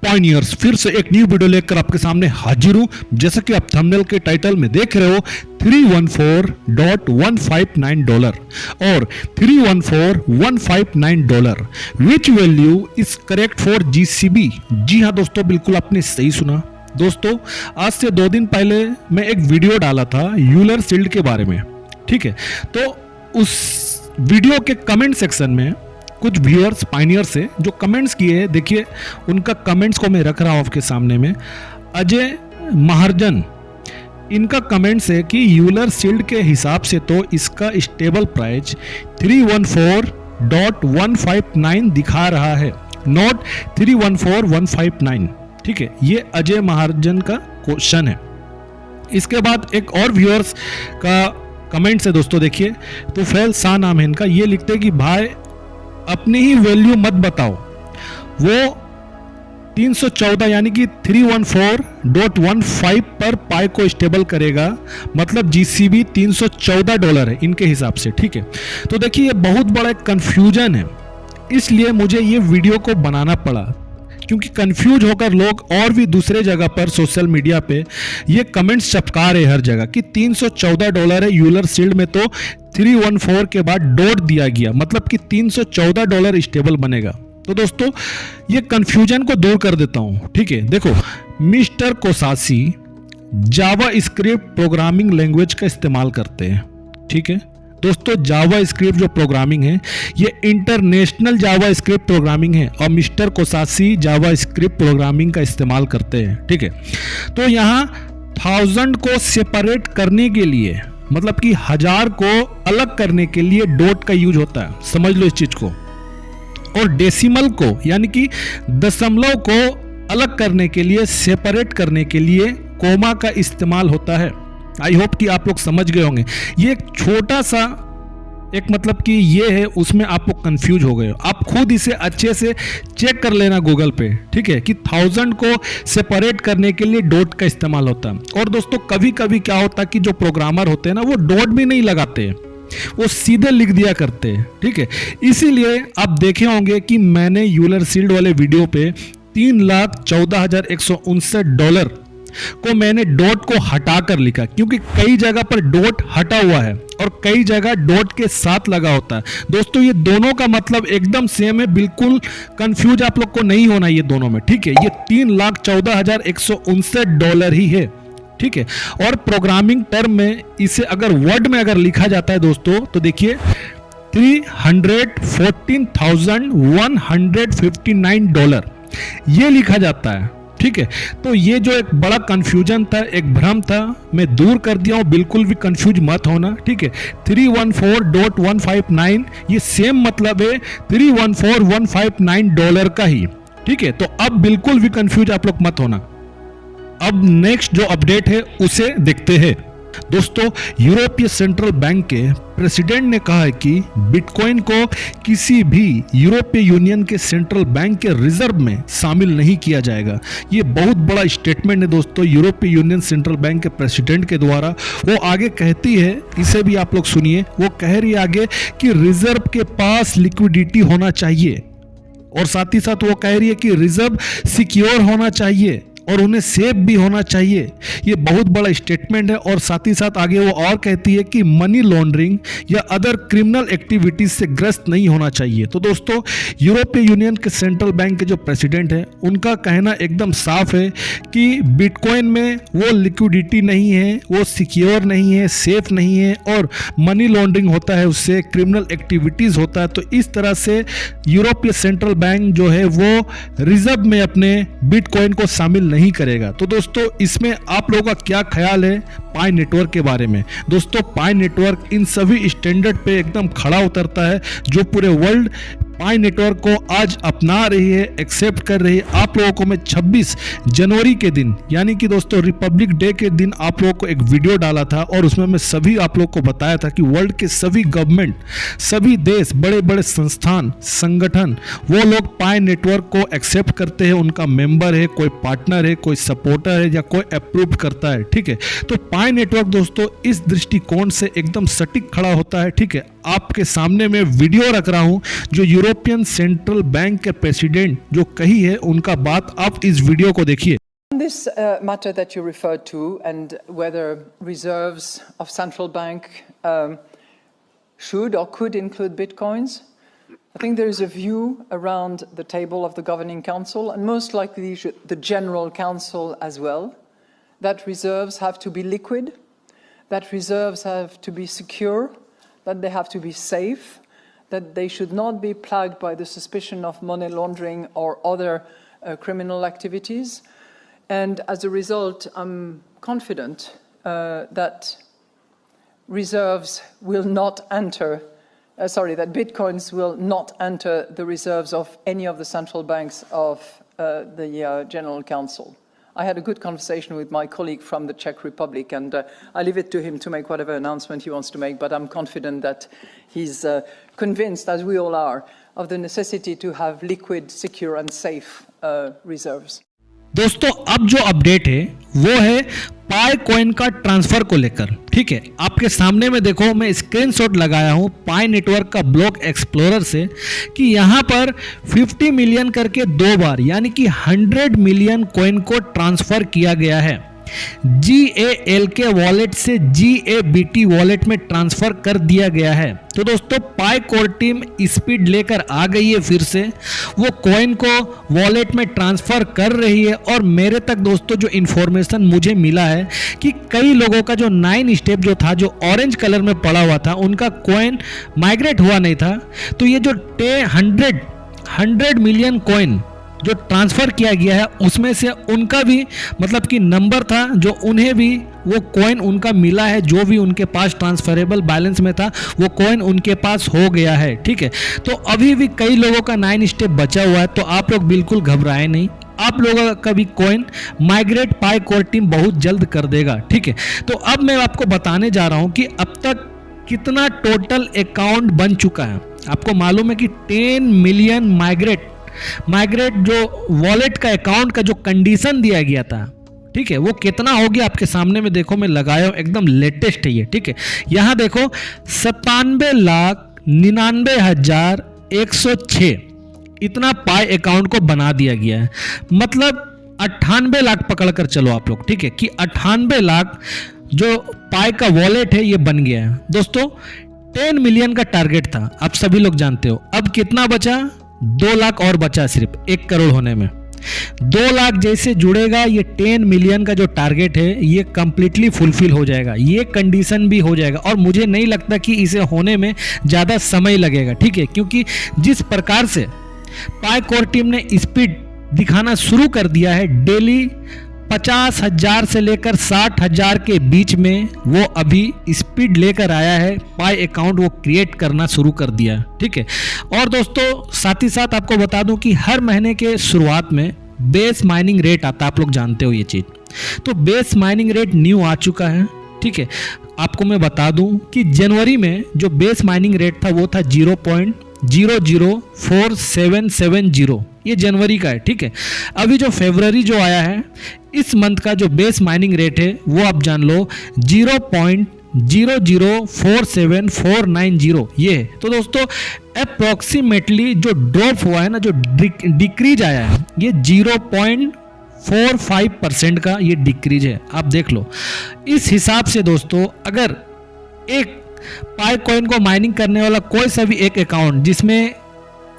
Pioneers फिर से एक न्यू वीडियो लेकर आपके सामने हाजिर हूं। जैसा कि आप थंबनेल के टाइटल में देख रहे हो, $314.159 और $314.159 which value is correct for GCB। जी हाँ दोस्तों, बिल्कुल आपने सही सुना। दोस्तों, आज से 2 दिन पहले मैं एक वीडियो डाला था यूलर शील्ड के बारे में, ठीक है। तो उस वीडियो के कमेंट सेक्शन में कुछ व्यूअर्स पायनियर्स से जो कमेंट्स किए हैं, देखिए उनका कमेंट्स को मैं रख रहा हूं आपके सामने में। अजय महार्जन, इनका कमेंट्स है कि यूलर शील्ड के हिसाब से तो इसका स्टेबल प्राइस 314.159 दिखा रहा है, नॉट 314.159, ठीक है। ये अजय महार्जन का क्वेश्चन है। इसके बाद एक और व्यूअर्स का कमेंट्स है दोस्तों, देखिए तुफैल शाह नाम है इनका। ये लिखते हैं कि भाई अपनी ही वैल्यू मत बताओ, वो 314 यानी कि 314.15 पर पाई को स्टेबल करेगा, मतलब GCB $314 है इनके हिसाब से, ठीक है। तो देखिए ये बहुत बड़ा एक कंफ्यूजन है, इसलिए मुझे ये वीडियो को बनाना पड़ा, क्योंकि कंफ्यूज होकर लोग और भी दूसरे जगह पर सोशल मीडिया पे ये कमेंट्स चपका रहे हर जगह कि $314 है यूलर शील्ड में, तो 314 के बाद डॉट दिया गया, मतलब कि $314 स्टेबल बनेगा। तो दोस्तों ये कंफ्यूजन को दूर कर देता हूं, ठीक है। देखो, मिस्टर कोसासी जावा स्क्रिप्ट प्रोग्रामिंग लैंग्वेज का इस्तेमाल करते हैं, ठीक है दोस्तों। जावा स्क्रिप्ट जो प्रोग्रामिंग है ये इंटरनेशनल जावा स्क्रिप्ट प्रोग्रामिंग है, और मिस्टर कोसासी जावा स्क्रिप्ट प्रोग्रामिंग का इस्तेमाल करते हैं, ठीक है। तो यहाँ 1000 को सेपरेट करने के लिए, मतलब कि 1000 को अलग करने के लिए डॉट का यूज होता है, समझ लो इस चीज को। और डेसिमल को यानी कि दशमलव को अलग करने के लिए, सेपरेट करने के लिए कोमा का इस्तेमाल होता है। आई होप कि आप लोग समझ गए होंगे। ये एक छोटा सा एक मतलब कि ये है, उसमें आप लोग कंफ्यूज हो गए हो। आप खुद इसे अच्छे से चेक कर लेना गूगल पे, ठीक है, कि 1000 को सेपरेट करने के लिए डॉट का इस्तेमाल होता है। और दोस्तों कभी कभी क्या होता है कि जो प्रोग्रामर होते हैं ना, वो डॉट भी नहीं लगाते, वो सीधे लिख दिया करते हैं, ठीक है। इसीलिए आप देखे होंगे कि मैंने यूलर शील्ड वाले वीडियो पे $314,159 को मैंने डॉट को हटाकर लिखा, क्योंकि कई जगह पर डॉट हटा हुआ है और कई जगह डॉट के साथ लगा होता है। दोस्तों ये दोनों का मतलब एकदम सेम है, बिल्कुल कंफ्यूज आप लोग को नहीं होना ये दोनों में, ठीक है। ये $314,159 ही है, ठीक है। और प्रोग्रामिंग टर्म में इसे अगर वर्ड में अगर लिखा जाता है दोस्तों, तो देखिए $314,159 ये लिखा जाता है, ठीक है। तो ये जो एक बड़ा कंफ्यूजन था, एक भ्रम था, मैं दूर कर दिया हूं, बिल्कुल भी कंफ्यूज मत होना, ठीक है। 314.159 ये सेम मतलब है $314,159 का ही, ठीक है। तो अब बिल्कुल भी कंफ्यूज आप लोग मत होना। अब नेक्स्ट जो अपडेट है उसे देखते हैं। दोस्तों, यूरोपीय सेंट्रल बैंक के प्रेसिडेंट ने कहा है कि बिटकॉइन को किसी भी यूरोपीय यूनियन के सेंट्रल बैंक के रिजर्व में शामिल नहीं किया जाएगा। ये बहुत बड़ा स्टेटमेंट है दोस्तों यूरोपीय यूनियन सेंट्रल बैंक के प्रेसिडेंट के द्वारा। वो आगे कहती है, इसे भी आप लोग सुनिए, वो कह रही है आगे कि रिजर्व के पास लिक्विडिटी होना चाहिए, और साथ ही साथ वो कह रही है कि रिजर्व सिक्योर होना चाहिए और उन्हें सेफ भी होना चाहिए। ये बहुत बड़ा स्टेटमेंट है। और साथ ही साथ आगे वो और कहती है कि मनी लॉन्ड्रिंग या अदर क्रिमिनल एक्टिविटीज से ग्रस्त नहीं होना चाहिए। तो दोस्तों यूरोपीय यूनियन के सेंट्रल बैंक के जो प्रेसिडेंट है, उनका कहना एकदम साफ है कि बिटकॉइन में वो लिक्विडिटी नहीं है, वो सिक्योर नहीं है, सेफ नहीं है, और मनी लॉन्ड्रिंग होता है, उससे क्रिमिनल एक्टिविटीज होता है। तो इस तरह से यूरोपीय सेंट्रल बैंक जो है वो रिजर्व में अपने बिटकॉइन को शामिल नहीं करेगा। तो दोस्तों इसमें आप लोगों का क्या ख्याल है पाई नेटवर्क के बारे में? दोस्तों पाई नेटवर्क इन सभी स्टैंडर्ड पे एकदम खड़ा उतरता है, जो पूरे वर्ल्ड पाई नेटवर्क को आज अपना रही है, एक्सेप्ट कर रही है। आप लोगों को मैं 26 जनवरी के दिन, यानी कि दोस्तों रिपब्लिक डे के दिन आप लोगों को एक वीडियो डाला था, और उसमें मैं सभी आप लोगों को बताया था कि वर्ल्ड के सभी गवर्नमेंट, सभी देश, बड़े बड़े संस्थान, संगठन, वो लोग पाई नेटवर्क को एक्सेप्ट करते हैं, उनका मेंबर है, कोई पार्टनर है, कोई सपोर्टर है, या कोई अप्रूव करता है, ठीक है। तो पाई नेटवर्क दोस्तों इस दृष्टिकोण से एकदम सटीक खड़ा होता है, ठीक है। आपके सामने मैं वीडियो रख रहा हूं जो यूरोपियन सेंट्रल बैंक के प्रेसिडेंट जो कही है उनका बात आप इस वीडियो को देखिए। This matter that you referred to and whether reserves of central bank should or could include bitcoins, I think there is a view around the table of the governing council and most likely the general council as well, that reserves have to be liquid, that reserves have to be secure, that they have to be safe, that they should not be plagued by the suspicion of money laundering or other criminal activities. And as a result, I'm confident that reserves will not enter, that bitcoins will not enter the reserves of any of the central banks of the General Council. I had a good conversation with my colleague from the Czech Republic, and I leave it to him to make whatever announcement he wants to make, but I'm confident that he's convinced, as we all are, of the necessity to have liquid, secure and safe reserves. दोस्तों अब जो update है वो है पाई coin का transfer को लेकर। ठीक है, आपके सामने में देखो मैं स्क्रीनशॉट लगाया हूं पाई नेटवर्क का ब्लॉक एक्सप्लोरर से कि यहां पर 50 मिलियन करके 2 बार यानी कि 100 मिलियन कॉइन को ट्रांसफर किया गया है। GALK वॉलेट से GABT वॉलेट में ट्रांसफर कर दिया गया है। तो दोस्तों पाई कोर टीम स्पीड लेकर आ गई है, फिर से वो कॉइन को वॉलेट में ट्रांसफर कर रही है। और मेरे तक दोस्तों जो इन्फॉर्मेशन मुझे मिला है कि कई लोगों का जो 9 स्टेप जो था जो ऑरेंज कलर में पड़ा हुआ था उनका कॉइन माइग्रेट हुआ नहीं था। तो ये जो 100 मिलियन कॉइन जो ट्रांसफर किया गया है उसमें से उनका भी मतलब कि नंबर था जो उन्हें भी वो कॉइन उनका मिला है, जो भी उनके पास ट्रांसफरेबल बैलेंस में था वो कॉइन उनके पास हो गया है। ठीक है, तो अभी भी कई लोगों का 9 स्टेप बचा हुआ है, तो आप लोग बिल्कुल घबराए नहीं, आप लोगों का भी कॉइन माइग्रेट पाई कोर टीम बहुत जल्द कर देगा। ठीक है, तो अब मैं आपको बताने जा रहा हूं कि अब तक कितना टोटल अकाउंट बन चुका है। आपको मालूम है कि 10 मिलियन माइग्रेट जो वॉलेट का अकाउंट का जो कंडीशन दिया गया था, ठीक है, वो कितना हो गया आपके सामने में देखो मैं लगाया हूं, एकदम लेटेस्ट है ये। ठीक है, यहां देखो 97,99,106 इतना पाई अकाउंट को बना दिया गया है। मतलब 98 लाख पकड़कर चलो आप लोग, ठीक है, कि 98 लाख जो पाई का वॉलेट है ये बन गया है। दोस्तों 10 मिलियन का टारगेट था, आप सभी लोग जानते हो। अब कितना बचा? 2 लाख और बचा सिर्फ 1 करोड़ होने में। 2 लाख जैसे जुड़ेगा ये 10 मिलियन का जो टारगेट है ये कंप्लीटली फुलफिल हो जाएगा, ये कंडीशन भी हो जाएगा। और मुझे नहीं लगता कि इसे होने में ज़्यादा समय लगेगा। ठीक है, क्योंकि जिस प्रकार से पाई कोर टीम ने स्पीड दिखाना शुरू कर दिया है, डेली 50,000 से लेकर 60,000 के बीच में वो अभी स्पीड लेकर आया है, पाई अकाउंट वो क्रिएट करना शुरू कर दिया। ठीक है, और दोस्तों साथ ही साथ आपको बता दूं कि हर महीने के शुरुआत में बेस माइनिंग रेट आता है, आप लोग जानते हो ये चीज़। तो बेस माइनिंग रेट न्यू आ चुका है। ठीक है, आपको मैं बता दूं कि जनवरी में जो बेस माइनिंग रेट था वो था 0.004770, ये जनवरी का है। ठीक है, अभी जो फरवरी जो आया है इस मंथ का जो बेस माइनिंग रेट है वो आप जान लो 0.0047490 ये है। तो दोस्तों अप्रोक्सीमेटली जो ड्रॉप हुआ है ना, जो डिक्रीज आया है ये 0.45% का ये डिक्रीज है, आप देख लो। इस हिसाब से दोस्तों अगर एक पाई कॉइन को माइनिंग करने वाला कोई सा भी एक अकाउंट जिसमें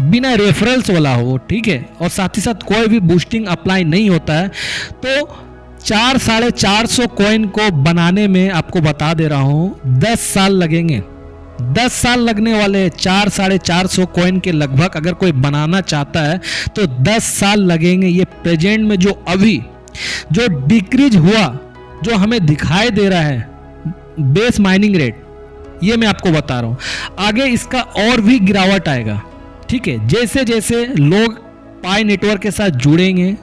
बिना रेफरल्स वाला हो, ठीक है, और साथ ही साथ कोई भी बूस्टिंग अप्लाई नहीं होता है, तो 400-450 कॉइन को बनाने में आपको बता दे रहा हूं 10 साल लगेंगे। 10 साल लगने वाले हैं 400-450 कॉइन के लगभग। अगर कोई बनाना चाहता है तो 10 साल लगेंगे। ये प्रेजेंट में जो अभी जो डिक्रीज हुआ जो हमें दिखाई दे रहा है बेस माइनिंग रेट, ये मैं आपको बता रहा हूं, आगे इसका और भी गिरावट आएगा। ठीक है, जैसे जैसे लोग पाई नेटवर्क के साथ जुड़ेंगे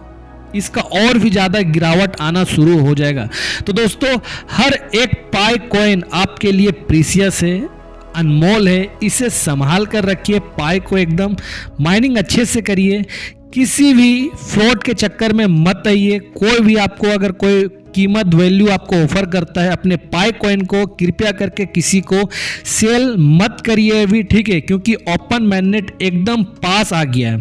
इसका और भी ज़्यादा गिरावट आना शुरू हो जाएगा। तो दोस्तों हर एक पाई कॉइन आपके लिए प्रीशियस है, अनमोल है, इसे संभाल कर रखिए। पाई को एकदम माइनिंग अच्छे से करिए, किसी भी फ्रॉड के चक्कर में मत आइए। कोई भी आपको अगर कोई कीमत वैल्यू आपको ऑफर करता है अपने पाई कॉइन को, कृपया करके किसी को सेल मत करिए अभी, ठीक है, क्योंकि ओपन मैंडेट एकदम पास आ गया है।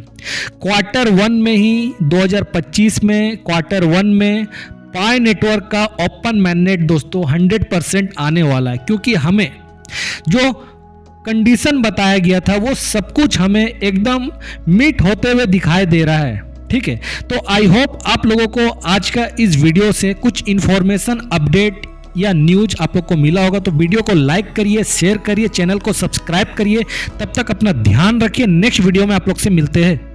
क्वार्टर 1 में ही 2025 में क्वार्टर 1 में पाई नेटवर्क का ओपन मैंडेट दोस्तों 100% आने वाला है, क्योंकि हमें जो कंडीशन बताया गया था वो सब कुछ हमें एकदम मीट होते हुए दिखाई दे रहा है, ठीक है। तो आई होप आप लोगों को आज का इस वीडियो से कुछ इंफॉर्मेशन, अपडेट या न्यूज आप लोग को मिला होगा। तो वीडियो को लाइक करिए, शेयर करिए, चैनल को सब्सक्राइब करिए। तब तक अपना ध्यान रखिए। नेक्स्ट वीडियो में आप लोग से मिलते हैं।